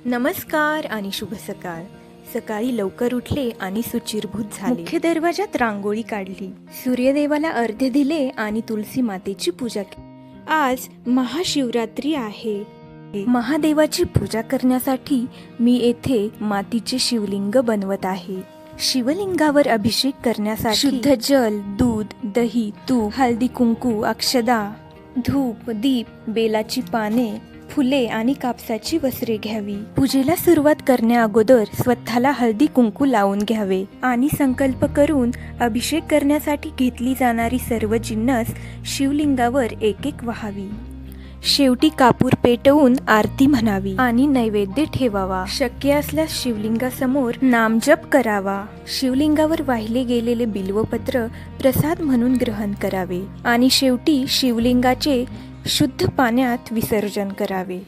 नमस्कार आणि शुभ सकाळ. सकाळी लवकर उठले आणि सुचिरभूत झाले. मुख्य दरवाजात रांगोळी काढली, सूर्यदेवाला अर्घ्य दिले आणि तुलसी मातेची पूजा केली. आज महाशिवरात्री आहे. महादेवाची पूजा करण्यासाठी मी येथे मातीचे शिवलिंग बनवत आहे. शिवलिंगावर अभिषेक करण्यासाठी शुद्ध जल, दूध, दही, तूप, हळदी, कुंकू, अक्षदा, धूप, दीप, बेलाची पाने, फुले आणि कापसाची वस्त्रे घ्यावी. पूजेला सुरुवात करण्या अगोदर स्वतःला हळदी कुंकू लावून घ्यावे आणि संकल्प करून अभिषेक करण्यासाठी घेतली जाणारी सर्व जिन्नस शिवलिंगावर एक एक वाहावी. शेवटी कापूर पेटवून आरती म्हणावी आणि नैवेद्य ठेवावा. शक्य असल्यास शिवलिंगासमोर नामजप करावा. शिवलिंगावर वाहिले गेलेले बिल्वपत्र प्रसाद म्हणून ग्रहण करावे आणि शेवटी शिवलिंगाचे शुद्ध पाण्यात विसर्जन करावे.